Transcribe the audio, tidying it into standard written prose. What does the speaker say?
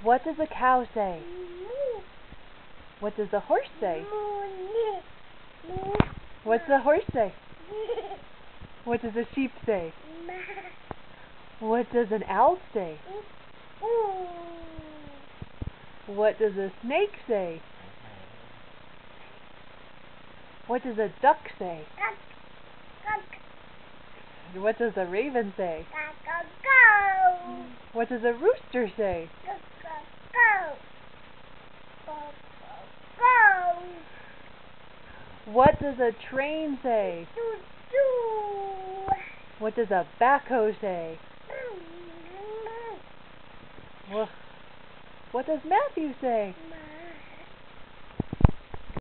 What does a cow say? What does a horse say? What does a horse say? What does a sheep say? What does an owl say? What does a snake say? What does a duck say? What does a raven say? What does a rooster say? What does a train say? What does a backhoe say? What does Matthew say?